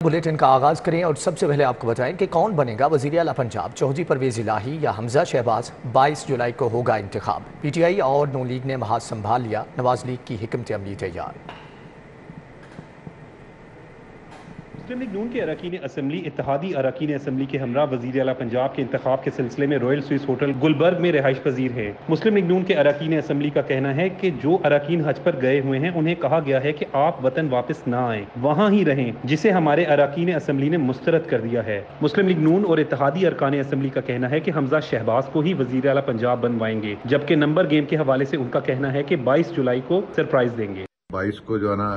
Bulletin का आगाज करें और सबसे पहले आपको बताएं कि कौन बनेगा वजीर आला पंजाब, चौधरी परवेज इलाही या हमजा शहबाज। 22 जुलाई को होगा इंतखाब। पीटीआई और नून लीग ने महाज संभाल लिया, नवाज लीग की हिकमत अमली तैयार। मुस्लिम लीग नून के अरकान असम्बली इत्तेहादी अरकान असम्बली के हमरा वजीर आला पंजाब के इंतखाब के सिलसिले में रॉयल स्विस होटल गुलबर्ग में रिहाइश पजीर है। मुस्लिम लीग नून के अरकान असम्बली का कहना है कि जो अरकान हज पर गए हुए हैं उन्हें कहा गया है कि आप वतन वापस ना आए, वहाँ ही रहें, जिसे हमारे अरकान असम्बली ने मुस्तरद कर दिया है। मुस्लिम लीग नून और इत्तेहादी अरकान असम्बली का कहना है कि हमजा शहबाज को ही वजीर आला पंजाब बनवाएंगे, जबकि नंबर गेम के हवाले से उनका कहना है कि 22 जुलाई को सरप्राइज देंगे। 22 को जो है ना,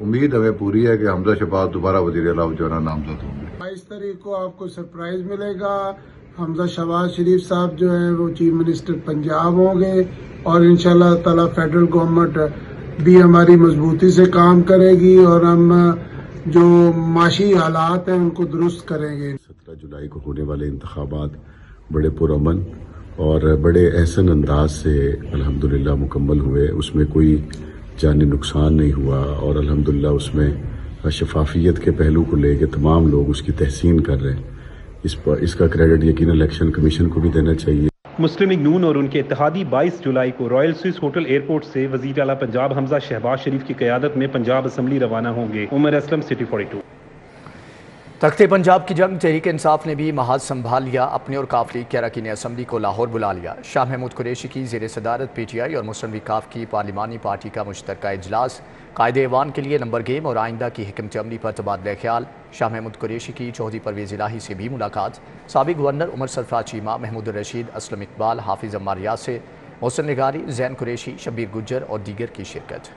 उम्मीद हमें पूरी है कि हमजा शहबाज दोबारा वजीर आला जो है ना नामजद होंगे। 22 तारीख को आपको सरप्राइज मिलेगा। हमजा शहबाज शरीफ साहब जो है वो चीफ मिनिस्टर पंजाब होंगे और इंशाल्लाह ताला फेडरल गवर्नमेंट भी हमारी मजबूती से काम करेगी और हम जो माशी हालात हैं उनको दुरुस्त करेंगे। 17 जुलाई को होने वाले इंतखाबात बड़े पुरअमन और बड़े एहसन अंदाज से अल्हम्दुलिल्लाह मुकम्मल हुए। उसमें कोई जानी नुकसान नहीं हुआ और अल्हम्दुलिल्लाह उसमें शफाफियत के पहलू को लेकर तमाम लोग उसकी तहसीन कर रहे हैं। इसका क्रेडिट यकीन इलेक्शन कमीशन को भी देना चाहिए। मुस्लिम लीग नून और उनके इत्तेहादी 22 जुलाई को रॉयल स्विस होटल एयरपोर्ट से वजीर आला पंजाब हमजा शहबाज शरीफ की क़यादत में पंजाब असम्बली रवाना होंगे। उमर असलम, सिटी 42। तख्ते पंजाब की जंग तहरीक इंसाफ ने भी महाज संभाल लिया। अपने और काफ लीग के अरकान असम्बली को लाहौर बुला लिया। शाह महमूद कुरैशी की ज़ेर सदारत पीटीआई और मुस्लिम लीग काफ की पार्लिमानी पार्टी का मुश्तरका इजलास। कायदे ऐवान के लिए नंबर गेम और आइंदा की हिकमत अमली पर तबादला ख्याल। शाह महमूद कुरैशी की चौधरी परवेज इलाही से भी मुलाकात। साबिक गवर्नर उमर सरफराज चीमा, महमूद रशीद, असलम इकबाल, हाफिज अम्मार यासिर, मोहसिन निगारी, जैन कुरैशी, शब्बीर गुज्जर और दीगर की शिरकत।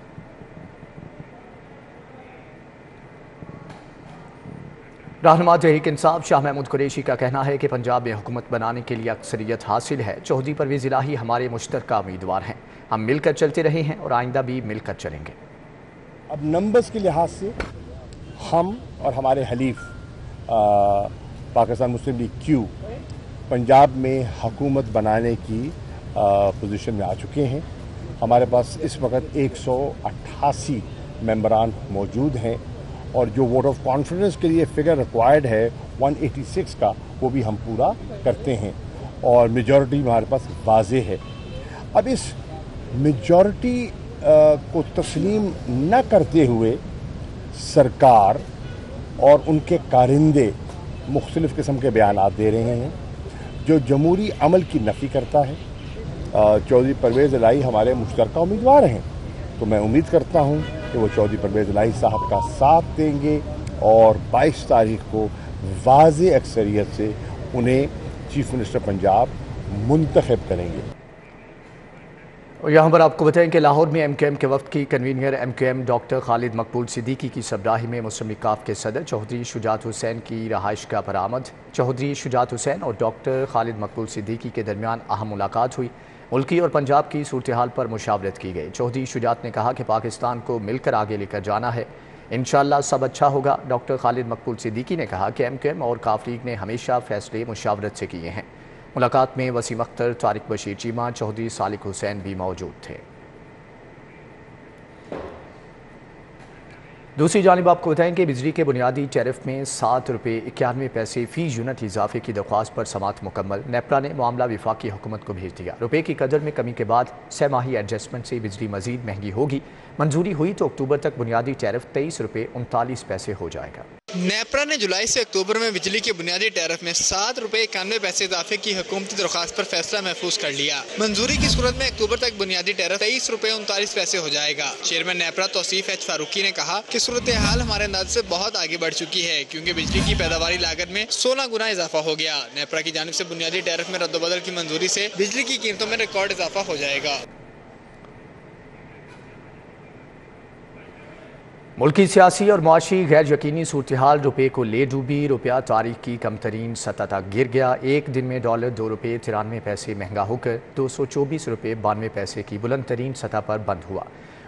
रहनुमा तहरीक इंसाफ शाह महमूद कुरैशी का कहना है कि पंजाब में हुकूमत बनाने के लिए अक्सरियत हासिल है। चौधरी परवेज इलाही हमारे मुश्तरका उम्मीदवार हैं। हम मिलकर चलते रहे हैं और आइंदा भी मिलकर चलेंगे। अब नंबर्स के लिहाज से हम और हमारे हलीफ पाकिस्तान मुस्लिम लीग क्यू पंजाब में हुकूमत बनाने की पोजीशन में आ चुके हैं। हमारे पास इस वक्त 188 मेंबरान मौजूद हैं और जो वोट ऑफ कॉन्फिडेंस के लिए फिगर रिक्वायर्ड है 186 का, वो भी हम पूरा करते हैं और मेजॉरिटी हमारे पास वाज़ेह है। अब इस मेजॉरिटी को तस्लीम न करते हुए सरकार और उनके कारिंदे मुख्तलिफ़ किस्म के बयानात दे रहे हैं जो जमहूरी अमल की नफ़ी करता है। चौधरी परवेज़ इलाही हमारे मुश्तरका उम्मीदवार हैं, तो मैं उम्मीद करता हूँ कि वो चौधरी परवेज़ इलाही साहब का साथ देंगे और 22 तारीख को वाज़ेह अक्सरियत से उन्हें चीफ मिनिस्टर पंजाब मुंतखब करेंगे। और यहाँ पर आपको बताएं कि लाहौर में एमकेएम के वक्त की कन्वीनर एमकेएम डॉक्टर खालिद मकबूल सिद्दीकी की सरबराही में मुस्लिम लीग काफ के सदर चौधरी शुजात हुसैन की रहाइश का बरामद। चौधरी शुजात हुसैन और डॉक्टर खालिद मकबूल सिद्दीकी के दरमियान अहम मुलाकात हुई। मुल्की और पंजाब की सूरत हाल पर मुशावरत की गई। चौधरी शुजात ने कहा कि पाकिस्तान को मिलकर आगे लेकर जाना है, इंशाअल्लाह सब अच्छा होगा। डॉक्टर खालिद मकबूल सिद्दीकी ने कहा कि एमकेएम और काफ लीग ने हमेशा फैसले मुशावरत से किए हैं। मुलाकात में वसीम अख्तर, तारिक बशीर चीमा, चौधरी सालिक हुसैन भी मौजूद थे। दूसरी जानिब आपको बताएं कि बिजली के बुनियादी टैरिफ में 7 रुपये 91 पैसे फ़ी यूनिट इजाफे की दरख्वास्त पर समाअत मुकम्मल। नेपरा ने मामला वफाकी हुकूमत को भेज दिया। रुपये की कदर में कमी के बाद 6 माही एडजस्टमेंट से बिजली मजीद महंगी होगी। मंजूरी हुई तो अक्टूबर तक बुनियादी टैरिफ 23 रुपये 39 पैसे हो जाएगा। नेपरा ने जुलाई से अक्टूबर में बिजली के बुनियादी टैरिफ में 7 रुपये 91 पैसे इजाफे की हुकूमती दरख्वास्त पर फैसला महफूज कर लिया। मंजूरी की सूरत में अक्टूबर तक बुनियादी टैरिफ 23 रुपये 39 पैसे हो जाएगा। चेयरमैन नेपरा तौसीफ एच फारूकी ने कहा कि सूरत हाल हमारे अंदाज से बहुत आगे बढ़ चुकी है, क्योंकि बिजली की पैदावारी लागत में 16 गुना इजाफा हो गया। नेपरा की जानिब से बुनियादी टैरिफ में रद्दबदल की मंजूरी से बिजली की कीमतों में रिकॉर्ड इजाफा हो जाएगा। मुल्की सियासी और मुआशी गैर यकीनी सूरत हाल रुपये को ले डूबी। रुपया तारीख की कम तरीन सतह तक गिर गया। एक दिन में डॉलर 2 रुपये 93 पैसे महंगा होकर 224 रुपये 92 पैसे की बुलंद तरीन सतह पर बंद हुआ।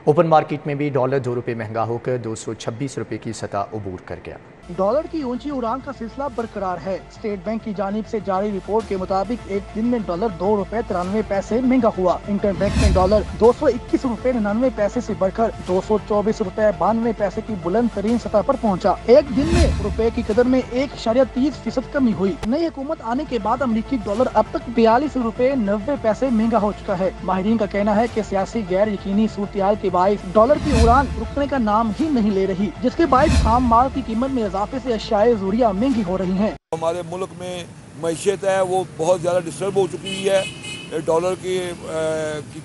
ओपन मार्केट में भी डॉलर 2 रुपये महंगा होकर 226 रुपये की सतह अबूर कर गया। डॉलर की ऊंची उड़ान का सिलसिला बरकरार है। स्टेट बैंक की जानिब से जारी रिपोर्ट के मुताबिक एक दिन में डॉलर 2 रुपए 93 पैसे महंगा हुआ। इंटरबैंक में डॉलर 221 रुपए 99 पैसे से बढ़कर 224 रुपए 92 पैसे की बुलंद तरीन सतह पर पहुंचा। एक दिन में रुपए की कदर में 1.30% कमी हुई। नई हुकूमत आने के बाद अमरीकी डॉलर अब तक 42 रुपए 90 पैसे महंगा हो चुका है। माहिरीन का कहना है कि सियासी गैर यकीनी सूरत-ए-हाल के बाइस डॉलर की उड़ान रुकने का नाम ही नहीं ले रही, जिसके बाइस खाम माल की कीमत में इजाफे से अशियाए ज़रूरिया महंगी हो रही हैं। हमारे मुल्क में मईशत है वो बहुत ज़्यादा डिस्टर्ब हो चुकी है डॉलर की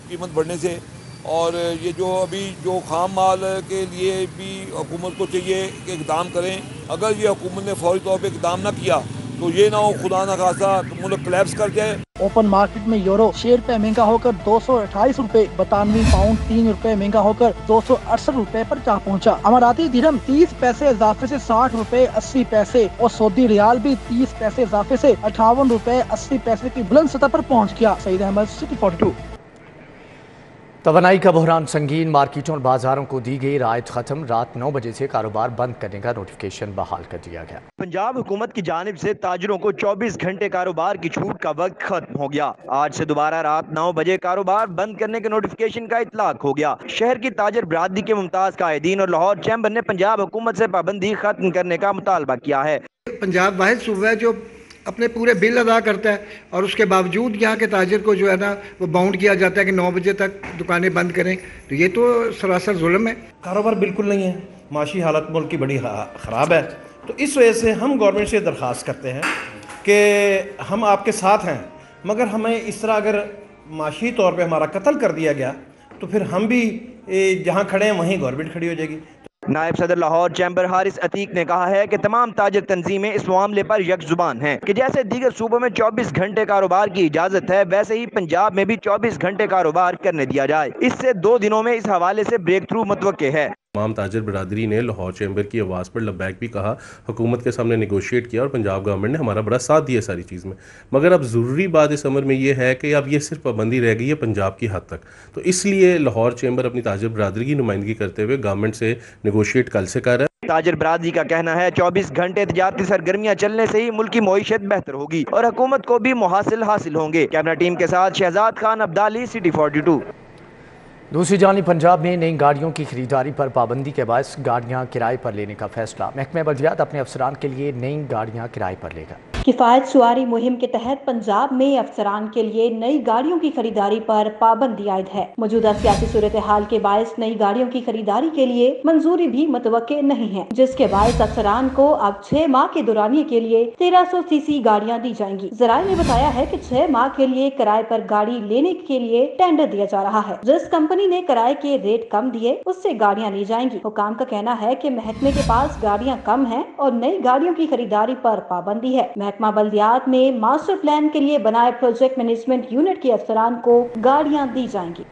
कीमत बढ़ने से, और ये जो अभी जो खाम माल के लिए भी हुकूमत को चाहिए कि इक़दाम करें। अगर ये हुकूमत ने फौरी तौर पर इक़दाम न किया तो ये ना हो खुदा न खासा मुल्क कोलैप्स कर जाए। ओपन मार्केट में यूरो 6 रुपए महंगा होकर 228 रुपए, बरतानवी पाउंड 3 रुपए महंगा होकर 268 रुपए पर जा पहुंचा। अमाराती दिरहम 30 पैसे इजाफे से 60 रुपए 80 पैसे और सऊदी रियाल भी 30 पैसे इजाफे से 58 रुपए 80 पैसे की बुलंद सतह पर पहुंच गया। सईद अहमद, सिटी 42। तवानाई का बहरान संगीन, मार्केटों और बाजारों को दी गई राहत खत्म। रात 9 बजे से कारोबार बंद करने का नोटिफिकेशन बहाल कर दिया गया। पंजाब हुकूमत की जानिब से ताजरों को 24 घंटे कारोबार की छूट का वक्त खत्म हो गया। आज से दोबारा रात 9 बजे कारोबार बंद करने के नोटिफिकेशन का इतलाक हो गया। शहर की ताजर बरादरी के मुमताज कायदीन और लाहौर चैम्बर ने पंजाब हुकूमत से पाबंदी खत्म करने का मुतालबा किया है। पंजाब वाहिद सूबा है जो अपने पूरे बिल अदा करता है और उसके बावजूद यहाँ के ताजिर को जो है ना वो बाउंड किया जाता है कि 9 बजे तक दुकानें बंद करें, तो ये तो सरासर जुल्म है। कारोबार बिल्कुल नहीं है, माशी हालत मुल्क की बड़ी ख़राब है। तो इस वजह से हम गवर्नमेंट से दरख्वास्त करते हैं कि हम आपके साथ हैं, मगर हमें इस तरह अगर माशी तौर पे हमारा कत्ल कर दिया गया तो फिर हम भी जहाँ खड़े हैं वहीं गवर्नमेंट खड़ी हो जाएगी। नायब सदर लाहौर चैम्बर हारिस अतीक ने कहा है कि तमाम ताजर तंजीमें इस मामले पर यकजुबान हैं कि जैसे दीगर सूबों में 24 घंटे कारोबार की इजाज़त है, वैसे ही पंजाब में भी 24 घंटे कारोबार करने दिया जाए। इससे 2 दिनों में इस हवाले से ब्रेक थ्रू मुतवक्के है। तमाम ताजर बरादरी ने लाहौर चैम्बर की आवाज़ पर लब्बैक भी कहा, हुकूमत के सामने नेगोशिएट किया और पंजाब गवर्नमेंट ने हमारा बड़ा साथ दिया सारी चीज़ में। मगर अब ज़रूरी बात इस अमर में ये है कि अब ये सिर्फ पाबंदी रह गई है पंजाब की हद तक। तो इसलिए लाहौर चैम्बर अपनी ताजर बरादरी की नुमाइंदगी करते हुए गवर्नमेंट से नेगोशिएट कल से कर रहा है। ताजर बरादरी का कहना है 24 घंटे तजारती सरगर्मियाँ चलने से ही मुल्क की मईशत बेहतर होगी और हुकूमत को भी मुहासिल हासिल होंगे। कैमरा टीम के साथ शहजाद खान अब्दाली, सिटी 42। दूसरी जानिब पंजाब में नई गाड़ियों की खरीदारी पर पाबंदी के बायस गाड़ियां किराए पर लेने का फैसला। महकमा बल्दियात अपने अफसरान के लिए नई गाड़ियां किराए पर लेगा। किफ़ायत सुवारी मुहिम के तहत पंजाब में अफसरान के लिए नई गाड़ियों की खरीदारी पर पाबंदी आयद है। मौजूदा सियासी सूरत हाल के बायस नई गाड़ियों की खरीदारी के लिए मंजूरी भी मुतवक्के नहीं है, जिसके बायस अफसरान को अब 6 माह के दौरानिये के लिए 1300 सीसी गाड़ियाँ दी जाएंगी। ज़राए ने बताया है कि 6 माह के लिए किराए पर गाड़ी लेने के लिए टेंडर दिया जा रहा है। जिस कंपनी ने किराए के रेट कम दिए उससे गाड़ियाँ ली जाएंगी। हुकाम का कहना है कि महकमे के पास गाड़ियाँ कम हैं और नई गाड़ियों की खरीदारी पर पाबंदी है। महकमा बल्दियात में मास्टर प्लान के लिए बनाए प्रोजेक्ट मैनेजमेंट यूनिट के अफसरान को गाड़ियाँ दी जाएंगी।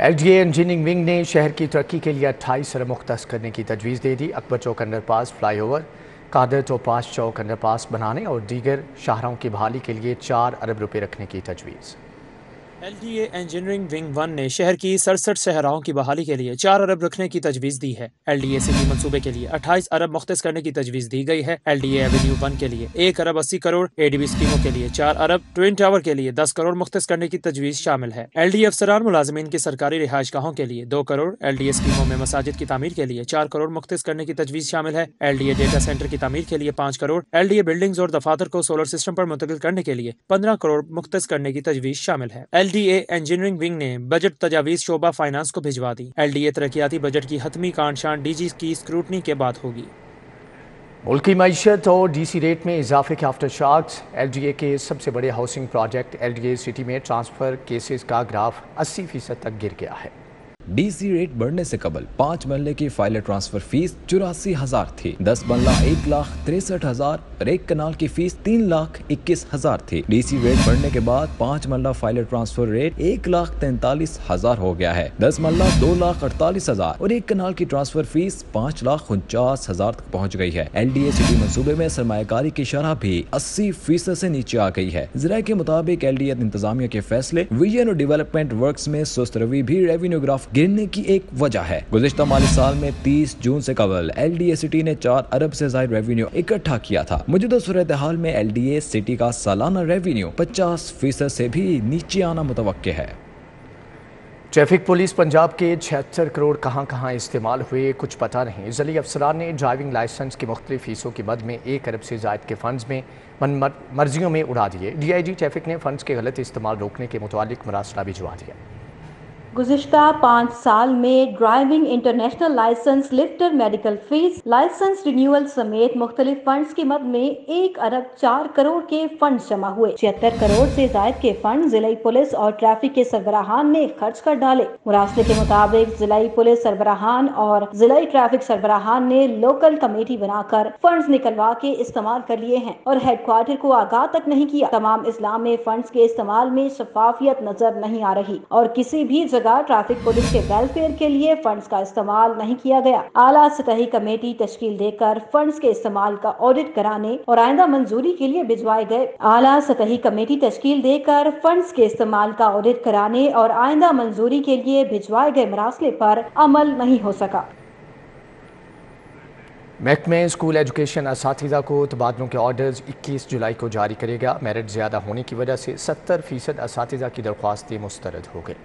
LDA इंजीनियरिंग विंग ने शहर की तरक्की के लिए 28 अरब मुख्तस करने की तजवीज़ दे दी। अकबर चौक अंडरपास, फ्लाईओवर, कादर टोपास चौक अंडरपास बनाने और दीगर शाहराहों की बहाली के लिए 4 अरब रुपये रखने की तजवीज़। LDA इंजीनियरिंग विंग 1 ने शहर की 67 शहराहों की बहाली के लिए 4 अरब रखने की तजवीज़ दी है। LDA सिटी मंसूबे के लिए 28 अरब मुख्तस करने की तजवीज़ दी गई है। LDA एवेन्यू 1 के लिए 1 अरब 80 करोड़, ADB स्कीमों के लिए 4 अरब, ट्विन टावर के लिए 10 करोड़ मुख्तस करने की तजवीज़ शामिल है। LDA अफसरान मुलाजमीन की सरकारी रिहाइशगाहों के लिए 2 करोड़, LDA स्कीमों में मसाजिद की तामीर के लिए 4 करोड़ मुख्तस करने की तजवीज़ शामिल है। LDA डेटा सेंटर की तामीर के लिए 5 करोड़, LDA बिल्डिंग्स और दफातर को सोलर सिस्टम पर मुंतकिल करने के लिए 15 करोड़ मुख्तस करने की तजवीज़ शामिल है। LDA इंजीनियरिंग विंग ने बजट तजावीज़ शोबा फाइनेंस को भिजवा दी। LDA तरक्याती बजट की हतमी कांशान DG की स्क्रूटनी के बाद होगी। मुल्की मईशत और DC रेट में इजाफे के आफ्टर शॉक्स। LDA के सबसे बड़े हाउसिंग प्रोजेक्ट LDA सिटी में ट्रांसफ़र केसेस का ग्राफ 80% तक गिर गया है। DC रेट बढ़ने से कबल 5 मरले की फाइल ट्रांसफर फीस 84,000 थी। 10 मरला 1,63,000 और 1 कनाल की फीस 3,21,000 थी। DC रेट बढ़ने के बाद 5 मरला फाइल ट्रांसफर रेट 1,43,000 हो गया है। 10 मरला 2,48,000 और 1 कनाल की ट्रांसफर फीस 5,49,000 तक पहुँच गई है। LDA सिटी मंसूबे में सरमायाकारी की शरह भी 80% से नीचे आ गई है। ज़राए के मुताबिक LDA इंतजामिया के फैसले विजन और डेवलपमेंट वर्क्स में सुस्त रवि भी रेवेन्यू ग्राफ गिरने की एक वजह है। गुज़िश्ता माली साल में 30 जून से कबल LDA सिटी ने 4 अरब से ज़ायद रेवेन्यू इकट्ठा किया था। मौजूदा सूरत हाल में LDA सिटी का सालाना रेवेन्यू 50% से भी नीचे आना मुतवक्के है। ट्रैफिक पुलिस पंजाब के 76 करोड़ कहाँ इस्तेमाल हुए कुछ पता नहीं। ज़िली अफसरान ने ड्राइविंग लाइसेंस की मुख्तलिफ फीसों के मद में 1 अरब से ज़ायद के फंड्स में मर्जियों में उड़ा दिए। DIG ट्रैफिक ने फंड्स के गलत इस्तेमाल रोकने के मुतालिक मरासला भिजवा दिया। गुज़िश्ता 5 साल में driving, international license, lifter, medical fees, license renewal समेत मुख्तलिफ फंड्स की मद में 1 अरब 4 करोड़ के फंड जमा हुए। 76 करोड़ से जायद के फंड जिलाई पुलिस और ट्रैफिक के सरबराहान ने खर्च कर डाले। मुरासले के मुताबिक जिलाई पुलिस सरबराहान और जिलाई ट्रैफिक सरबराहान ने लोकल कमेटी बनाकर फंड्स निकलवा के इस्तेमाल कर लिए हैं और हेडक्वार्टर को आगाह तक नहीं किया। तमाम इस्लाम में फंड्स के इस्तेमाल में शफाफियत नजर नहीं आ रही और किसी भी ट्रैफिक पुलिस के वेलफेयर के लिए फंड्स का इस्तेमाल नहीं किया गया। आला सतही कमेटी तश्कील देकर फंड्स के इस्तेमाल का ऑडिट कराने और आइंदा मंजूरी के लिए भिजवाए गए। आला सतही कमेटी तश्कील देकर फंड्स के इस्तेमाल का ऑडिट कराने और आइंदा मंजूरी के लिए भिजवाए गए मरासले पर अमल नहीं हो सका। महकमे स्कूल एजुकेशन असातिज़ा को तबादलों के ऑर्डर्स 21 जुलाई को जारी करेगा। मेरिट ज़्यादा होने की वजह से 70% असातिज़ा की दरख्वास्तें मुस्तरद हो गई।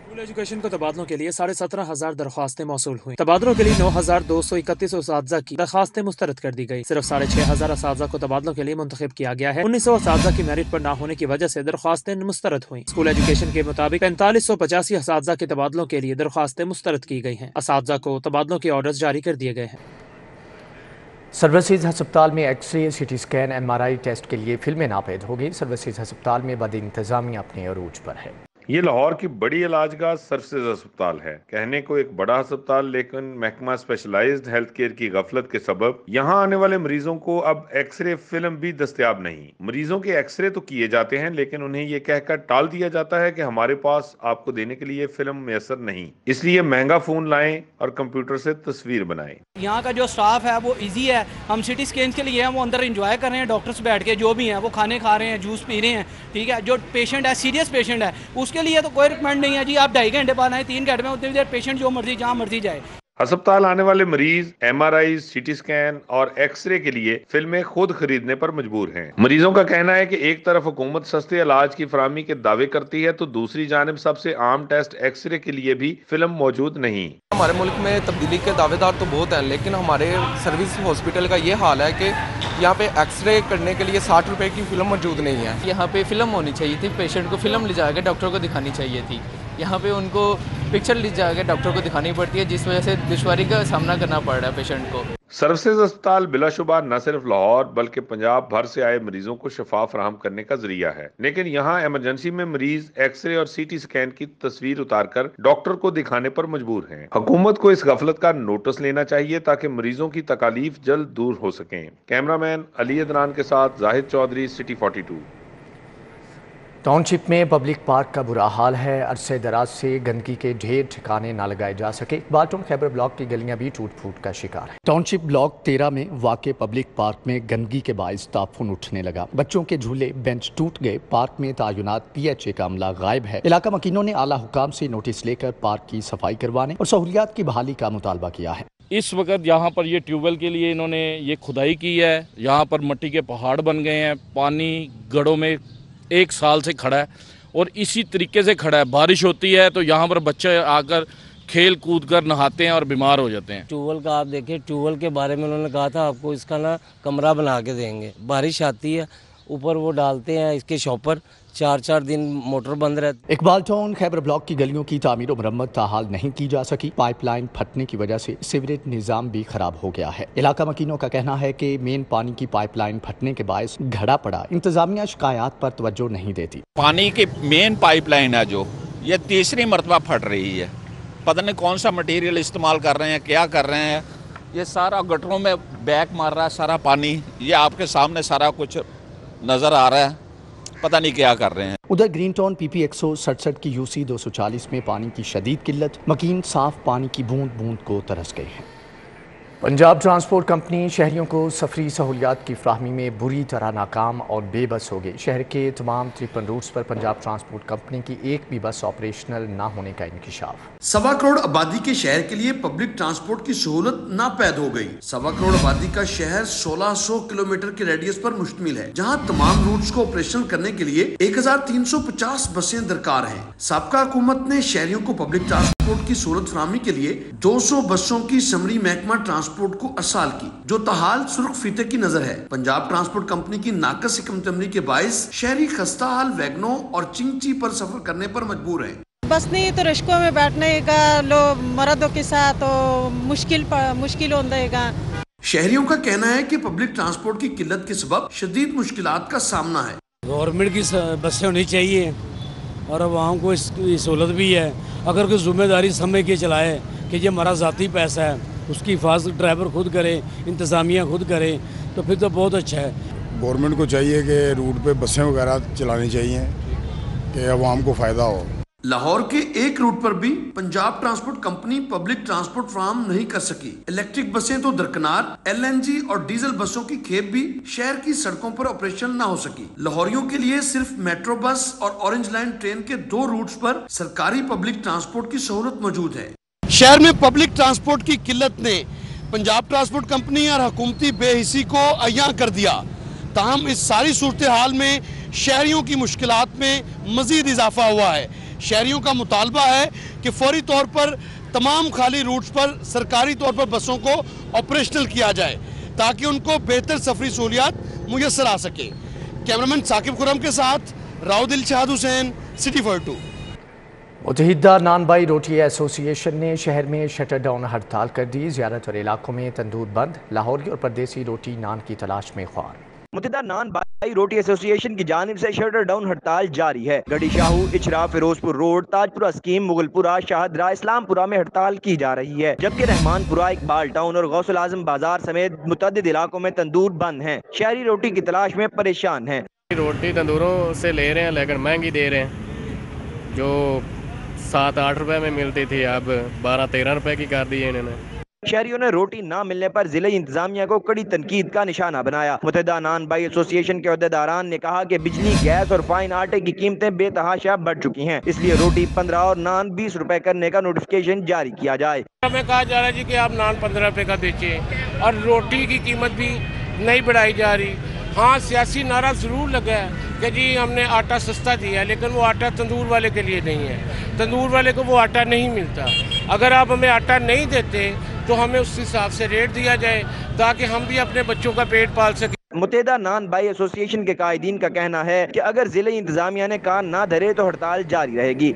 स्कूल एजुकेशन को तबादलों के लिए 17,500 दरख्वास्तें मौसूल हुई। तबादलों के लिए 9,231 असातिज़ा की दरख्वास्तें मुस्तरद कर दी गई। सिर्फ 6,500 असातिज़ा को तबादलों के लिए मुंतखब किया गया है। 1900 असातिज़ा की मेरिट पर न होने की वजह से दरख्वास्तें मुस्तरद हुई। स्कूल एजुकेशन के मुताबिक 4585 असातिज़ा के तबादलों के लिए दरख्वास्तें मुस्तरद की गई हैं। असातिज़ा को तबादलों के ऑर्डर्स जारी कर दिए गए हैं। सर्विसेज हस्पताल में x ray, CT scan, MRI test के लिए फिल्में नापेद होगी। सर्विसेज हस्पताल में बद इंतजामिया अपने अरूज पर है। ये लाहौर की बड़ी इलाजगाह सर्विसेज अस्पताल है। कहने को एक बड़ा अस्पताल, लेकिन महकमा स्पेशलाइज्ड हेल्थ केयर की गफलत के सबब यहाँ आने वाले मरीजों को अब एक्सरे फिल्म भी दस्तयाब नहीं। मरीजों के एक्सरे तो किए जाते हैं, लेकिन उन्हें ये कहकर टाल दिया जाता है कि हमारे पास आपको देने के लिए फिल्म मैसर नहीं, इसलिए महंगा फोन लाएं और कंप्यूटर से तस्वीर बनाएं। यहाँ का जो स्टाफ है वो इजी है। हम CT स्कैन के लिए हम अंदर एंजॉय कर रहे हैं, डॉक्टर्स बैठ के जो भी हैं वो खाने खा रहे हैं, जूस पी रहे हैं। ठीक है, जो पेशेंट है, सीरियस पेशेंट है, उसके लिए तो कोई रिकमेंड नहीं है जी आप 2.5 घंटे बाद आए, 3 घंटे में उतनी देर पेशेंट जो मर्जी जहाँ मर्जी जाए। अस्पताल आने वाले मरीज MRI, CT स्कैन और एक्सरे के लिए फिल्में खुद खरीदने पर मजबूर हैं। मरीजों का कहना है कि एक तरफ हुकूमत सस्ते इलाज की फराहमी के दावे करती है, तो दूसरी जानिब सबसे आम टेस्ट एक्सरे के लिए भी फिल्म मौजूद नहीं। हमारे मुल्क में तब्दीली के दावेदार तो बहुत हैं, लेकिन हमारे सर्विस हॉस्पिटल का ये हाल है कि यहाँ पे एक्सरे करने के लिए 60 रुपए की फिल्म मौजूद नहीं है। यहाँ पे फिल्म होनी चाहिए थी, पेशेंट को फिल्म ले जाकर डॉक्टर को दिखानी चाहिए थी। यहाँ पे उनको पिक्चर ले जाकर डॉक्टर को दिखानी पड़ती है, जिस वजह से दुश्वारी का सामना करना पड़ रहा है पेशेंट को। सर्विसेज अस्पताल बिलाशुबा न सिर्फ लाहौर बल्कि पंजाब भर से आए मरीजों को शफा फराहम करने का जरिया है, लेकिन यहाँ इमरजेंसी में मरीज एक्सरे और CT स्कैन की तस्वीर उतारकर डॉक्टर को दिखाने पर मजबूर हैं। हुकूमत को इस गफलत का नोटिस लेना चाहिए ताकि मरीजों की तकालीफ जल्द दूर हो सकें। कैमरामैन अली अदनान के साथ जाहिद चौधरी, सिटी 42। टाउनशिप में पब्लिक पार्क का बुरा हाल है। अरसे दराज से गंदगी के ढेर ठिकाने न लगाए जा सके। बाल्टन खैबर ब्लॉक की गलियां भी टूट फूट का शिकार है। टाउनशिप ब्लॉक 13 में वाक़ पब्लिक पार्क में गंदगी के बाइस ताफुन उठने लगा। बच्चों के झूले, बेंच टूट गए। पार्क में तयनात PHA का अमला गायब है। इलाका मकीनों ने आला हुकाम से नोटिस लेकर पार्क की सफाई करवाने और सहूलियात की बहाली का मुतालबा किया है। इस वक्त यहाँ पर ये ट्यूबवेल के लिए इन्होंने ये खुदाई की है। यहाँ पर मिट्टी के पहाड़ बन गए हैं। पानी गढ़ों में 1 साल से खड़ा है और इसी तरीके से खड़ा है। बारिश होती है तो यहाँ पर बच्चे आकर खेल कूद कर नहाते हैं और बीमार हो जाते हैं। ट्यूबवेल का आप देखिए, ट्यूबवेल के बारे में उन्होंने कहा था आपको इसका ना कमरा बना के देंगे। बारिश आती है ऊपर वो डालते हैं इसके शॉपर, 4-4 दिन मोटर बंद रहती। इकबाल टाउन खैबर ब्लॉक की गलियों की तामीर और मरम्मत ताहाल नहीं की जा सकी। पाइपलाइन फटने की वजह से सीवरेज निज़ाम भी खराब हो गया है। इलाका मकीनों का कहना है कि मेन पानी की पाइपलाइन फटने के बायस घड़ा पड़ा। इंतजामिया शिकायत पर तवज्जो नहीं देती। पानी की मेन पाइपलाइन है जो ये तीसरी मरतबा फट रही है। पता नहीं कौन सा मटेरियल इस्तेमाल कर रहे हैं, क्या कर रहे हैं। ये सारा गटरों में बैक मार रहा है सारा पानी। ये आपके सामने सारा कुछ नजर आ रहा है, पता नहीं क्या कर रहे हैं। उधर ग्रीन टाउन PP 167 की UC 240 में पानी की शदीद किल्लत। मकीन साफ पानी की बूंद बूंद को तरस गए हैं। पंजाब ट्रांसपोर्ट कंपनी शहरियों को सफरी सहूलियात की फराहमी में बुरी तरह नाकाम और बेबस हो गई। शहर के तमाम 53 रूट्स पर पंजाब ट्रांसपोर्ट कंपनी की एक भी बस ऑपरेशनल न होने का इंकिशाफ। 1.25 करोड़ आबादी के शहर के लिए पब्लिक ट्रांसपोर्ट की सहूलत नापैद हो गई। 1.25 करोड़ आबादी का शहर 1600 किलोमीटर के रेडियस पर मुश्तमिल है, जहां तमाम रूट्स को ऑपरेशनल करने के लिए 1350 बसें दरकार हैं। साबका हुकूमत ने शहरियों को पब्लिक ट्रांसपोर्ट की सहूलत फराहमी के लिए 200 बसों की समरी महकमा ट्रांसपोर्ट को अरसाल की, जो ताहाल सुर्ख फीते की नजर है। पंजाब ट्रांसपोर्ट कंपनी की नाकस हिकमत अमली के बाइस शहरी खस्ता हाल वैगनों और चिंची पर सफर करने पर मजबूर हैं। बस नहीं तो रिश्कों में बैठने का लो मर्दों के साथ तो मुश्किल होगा। शहरियों का कहना है कि पब्लिक ट्रांसपोर्ट की किल्लत के सबब शदीद मुश्किलात का सामना है। गवर्नमेंट की बसें होनी चाहिए और आवाम को इसकी सहूलत भी है। अगर कोई जिम्मेदारी समझ के चलाए कि ये हमारा ज़ाती पैसा है, उसकी हिफाजत ड्राइवर खुद करे, इंतज़ामिया खुद करे, तो फिर तो बहुत अच्छा है। गवर्नमेंट को चाहिए कि रूट पे बसें वगैरह चलानी चाहिए कि अवाम को फ़ायदा हो। लाहौर के एक रूट पर भी Punjab transport company public transport फराहम नहीं कर सकी। इलेक्ट्रिक बसें तो दरकिनार, LNG और डीजल बसों की खेप भी शहर की सड़कों पर ऑपरेशन न हो सकी। लाहौरियों के लिए सिर्फ मेट्रो बस और ऑरेंज लाइन ट्रेन के 2 रूट्स पर सरकारी पब्लिक ट्रांसपोर्ट की सहूलत मौजूद है। शहर में पब्लिक ट्रांसपोर्ट की किल्लत ने पंजाब ट्रांसपोर्ट कंपनी और हुकूमती बेहिसी को अयां कर दिया। ताहम इस सारी सूरत हाल में शहरियों की मुश्किलात में मजीद इजाफा हुआ है। शहरियों का मुतालबा है कि फौरी तौर पर तमाम खाली रूट्स पर सरकारी तौर पर बसों को ऑपरेशनल किया जाए ताकि उनको बेहतर सफरी सहूलियात मुयसर आ सके। कैमरामैन साकिब खुरम के साथ राव दिलशाद हुसैन, सिटी 42। मुत्तहिदा नानबाई रोटी एसोसिएशन ने शहर में शटर डाउन हड़ताल कर दी। ज़्यादातर इलाकों में तंदूर बंद, लाहौरी और परदेसी रोटी नान की तलाश में ख्वार। मुत्तहिदा नानबाई रोटी एसोसिएशन की जानिब से शटर डाउन हड़ताल जारी है। गढ़ी शाहू, इचरा, फिरोजपुर रोड, ताजपुरा स्कीम, मुगलपुरा, शाहदरा, इस्लामपुरा में हड़ताल की जा रही है, जबकि रहमानपुरा, इकबाल टाउन और गौसुल आजम बाजार समेत मुतअद्दिद इलाकों में तंदूर बंद हैं। शहरी रोटी की तलाश में परेशान हैं। रोटी तंदूरों से ले रहे हैं लेकिन महंगी दे रहे हैं। जो 7-8 रुपए में मिलती थी अब 12-13 रुपए की कर दी है इन्होंने। शहरियों ने रोटी ना मिलने पर जिले इंतजामिया को कड़ी तनकीद का निशाना बनाया। मुत्तहिदा नानबाई एसोसिएशन के अहदेदारान ने कहा कि बिजली, गैस और फाइन आटे की कीमतें बेतहाशा बढ़ चुकी हैं, इसलिए रोटी 15 और नान 20 रुपए करने का नोटिफिकेशन जारी किया जाए। हमें कहा जा रहा है जी कि आप नान 15 रुपए का दीजिए और रोटी की कीमत भी नहीं बढ़ाई जा रही। हाँ, सियासी नारा ज़रूर लगा है कि जी हमने आटा सस्ता दिया है, लेकिन वो आटा तंदूर वाले के लिए नहीं है। तंदूर वाले को वो आटा नहीं मिलता। अगर आप हमें आटा नहीं देते तो हमें उस हिसाब से रेट दिया जाए ताकि हम भी अपने बच्चों का पेट पाल सकें। मुत्तहिदा नानबाई एसोसिएशन के कायदीन का कहना है कि अगर जिले इंतजामिया ने कान ना धरे तो हड़ताल जारी रहेगी।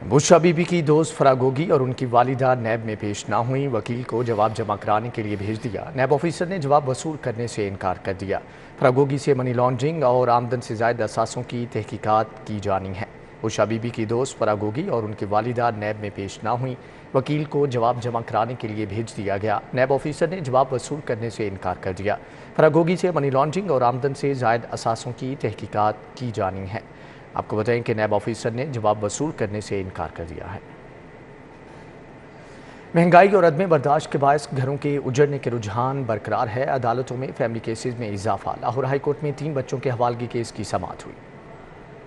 बुशरा बीबी की दोस्त फरागोगी और उनकी वालिदा नैब में पेश ना हुई। वकील को जवाब जमा कराने के लिए भेज दिया। नैब ऑफिसर ने जवाब वसूल करने से इनकार कर दिया। फरागोगी से मनी लॉन्ड्रिंग और आमदन से ज़ायद असासों की तहकीकात की जानी है। बुशरा बीबी की दोस्त फरागोगी और उनकी वालिदा नैब में पेश ना हुई। वकील को जवाब जमा कराने के लिए भेज दिया गया। नैब ऑफिसर ने जवाब वसूल करने से इनकार कर दिया। फरागोगी से मनी लॉन्ड्रिंग और आमदन से ज़ायद असासों की तहकीकात की जानी है। आपको बताएं कि नैब ऑफिसर ने जवाब वसूल करने से इनकार कर दिया है। महंगाई और अदम बर्दाश्त के बायस घरों के उजड़ने के रुझान बरकरार है। अदालतों में फैमिली केसेस में इजाफा। लाहौर हाई कोर्ट में 3 बच्चों के हवालगी केस की समाअत हुई।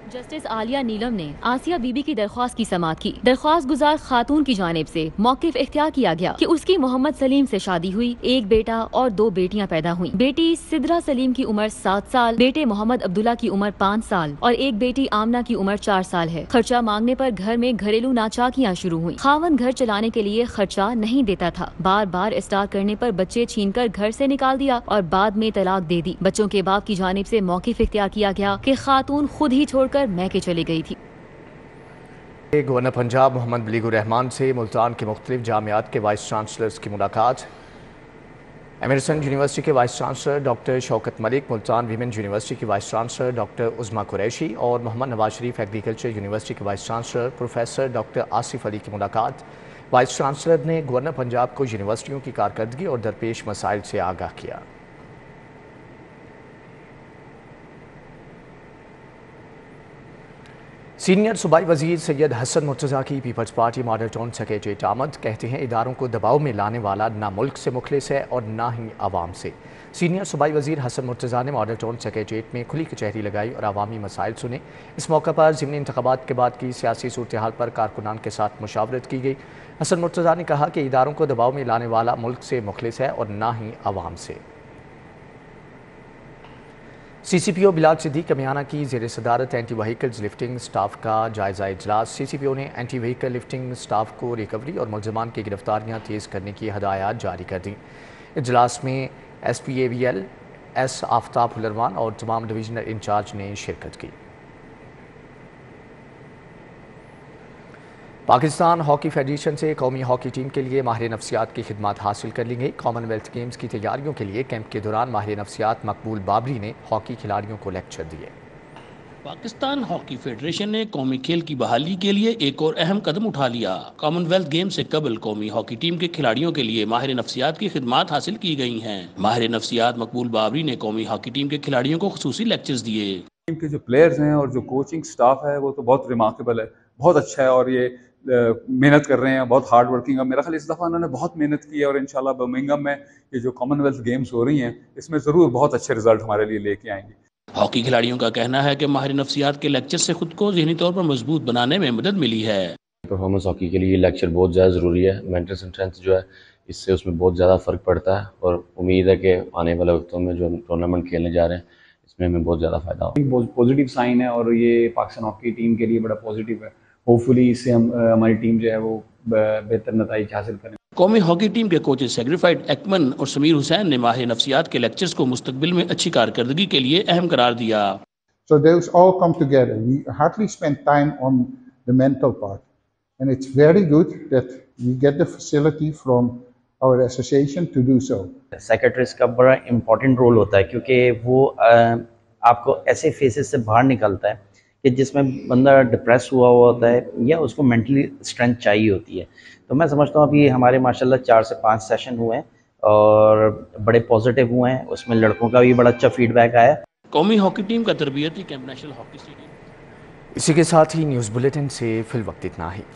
जस्टिस आलिया नीलम ने आसिया बीबी की दरख्वास्त की समाअत की। दरख्वास्त गुजार खातून की जानिब से मौकिफ इख्तियार किया गया कि उसकी मोहम्मद सलीम से शादी हुई, 1 बेटा और 2 बेटियां पैदा हुई। बेटी सिदरा सलीम की उम्र 7 साल, बेटे मोहम्मद अब्दुल्ला की उम्र 5 साल और 1 बेटी आमना की उम्र 4 साल है। खर्चा मांगने पर घर में घरेलू नाचाकियां शुरू हुई। खावन घर चलाने के लिए खर्चा नहीं देता था। बार बार इस्टार करने पर बच्चे छीनकर घर से निकाल दिया और बाद में तलाक दे दी। बच्चों के बाप की जानिब से मौकिफ इख्तियार किया गया कि खातून खुद ही छोड़कर मैके चली गई थी। गवर्नर पंजाब मोहम्मद बलीगुर रहमान से मुल्तान के मुख्तलिफ जामियात के वाइस चांसलर्स की मुलाकात। एमरसन यूनिवर्सिटी के vice chancellor doctor Shaukat Malik, Multan women university की वाइस चांसलर डॉक्टर उज़मा कुरैशी और मोहम्मद नवाज शरीफ एग्रीकल्चर यूनिवर्सिटी के vice chancellor professor doctor Asif Ali की मुलाकात। वाइस चांसलर ने गवर्नर पंजाब को यूनिवर्सिटियों की कारकर्दगी और दरपेश मसाइल से आगाह किया। सीनियर सूबाई वजीर सैयद हसन मुर्तज़ा की पीपल्स पार्टी मॉडल टाउन सेक्रेटरीट आमद। कहते हैं इदारों को दबाव में लाने वाला ना मुल्क से मुखलिस है और ना ही आवाम से। सीनियर सूबाई वजीर हसन मुर्तज़ा ने मॉडल टाउन सेक्रेटरीट में खुली कचहरी लगाई और आवामी मसाइल सुने। इस मौके पर ज़िमनी इंतखाबात के बाद की सियासी सूरत हाल पर कारकुनान के साथ मुशावरत की गई। हसन मुर्तज़ा ने कहा कि इदारों को दबाव में लाने वाला मुल्क से मुखलिस है और ना ही आवाम से। CCPO बिलाल सिद्दीक कमियाना की ज़ेर सदारत एंटी व्हीकल्स लिफ्टिंग स्टाफ का जायज़ा इजलास। CCPO ने एंटी व्हीकल लिफ्टिंग स्टाफ को रिकवरी और मुलजमान की गिरफ्तारियाँ तेज़ करने की हदायत जारी कर दी। इजलास में SPAVL S आफ्ताब हुलरवान और तमाम डिवीजनल इंचार्ज ने शिरकत की। पाकिस्तान हॉकी फेडरेशन से कौमी हॉकी टीम के लिए माहिर नफ्सियात की खिदमत हासिल कर ली गई। कॉमनवेल्थ गेम्स की तैयारियों के लिए कैंप के दौरान माहिर नफ्सियात मकबूल बाबरी ने हॉकी खिलाड़ियों को लेक्चर दिए। पाकिस्तान हॉकी फेडरेशन ने कौमी खेल की बहाली के लिए एक और अहम कदम उठा लिया। कॉमनवेल्थ गेम से कबल कौमी हॉकी टीम के खिलाड़ियों के लिए माहिर नफ्सियात की खिदमत हासिल की गई हैं। माहिर नफ्सियात मकबूल बाबरी ने कौमी हॉकी टीम के खिलाड़ियों को खुसूसी लेक्चर्स दिए। टीम के जो प्लेयर्स हैं और जो कोचिंग स्टाफ है वो तो बहुत रिमार्केबल है, बहुत अच्छा है और ये मेहनत कर रहे हैं, बहुत हार्ड वर्किंग है। मेरा ख्याल इस दफ़ा उन्होंने बहुत मेहनत की है और इंशाल्लाह बर्मिंघम में ये जो कॉमनवेल्थ गेम्स हो रही हैं इसमें ज़रूर बहुत अच्छे रिजल्ट हमारे लिए लेके आएंगे। हॉकी खिलाड़ियों का कहना है कि माहिर नफ्सियात के लेक्चर से खुद को ज़हनी तौर पर मजबूत बनाने में मदद मिली है। परफॉर्मेंस हॉकी के लिए लेक्चर बहुत ज़्यादा ज़रूरी है। मेंटल स्ट्रेंथ जो है इससे उसमें बहुत ज़्यादा फ़र्क पड़ता है और उम्मीद है कि आने वाले वक्तों में जो टूर्नामेंट खेलने जा रहे हैं इसमें हमें बहुत ज़्यादा फ़ायदा होगा। बहुत पॉजिटिव साइन है और ये पाकिस्तान हॉकी टीम के लिए बड़ा पॉजिटिव है। होपफुली इससे हमारी टीम जो है वो बेहतर नतीजे हासिल करें। कौमी हॉकी टीम के कोचेज सेग्रीफाइड एक्मन और समीर हुसैन ने माहिर नफ्सियात के लेक्चर्स को मुस्तकबिल में अच्छी कारकर्दगी के लिए अहम करार दिया। So those all come together. We hardly spend time on the mental part, and it's very good that we get the facility from our association to do so. Secretaries का बड़ा इम्पोर्टेंट रोल होता है क्योंकि वो आपको ऐसे faces से बाहर निकलता है कि जिसमें बंदा डिप्रेस हुआ होता है या उसको मेंटली स्ट्रेंथ चाहिए होती है। तो मैं समझता हूँ अभी हमारे माशाल्लाह 4 से 5 सेशन हुए हैं और बड़े पॉजिटिव हुए हैं। उसमें लड़कों का भी बड़ा अच्छा फीडबैक आया। कौमी हॉकी टीम का तरबियती कैंप नेशनल हॉकी स्टेडियम। इसी के साथ ही न्यूज़ बुलेटिन से फिल वक्त इतना ही।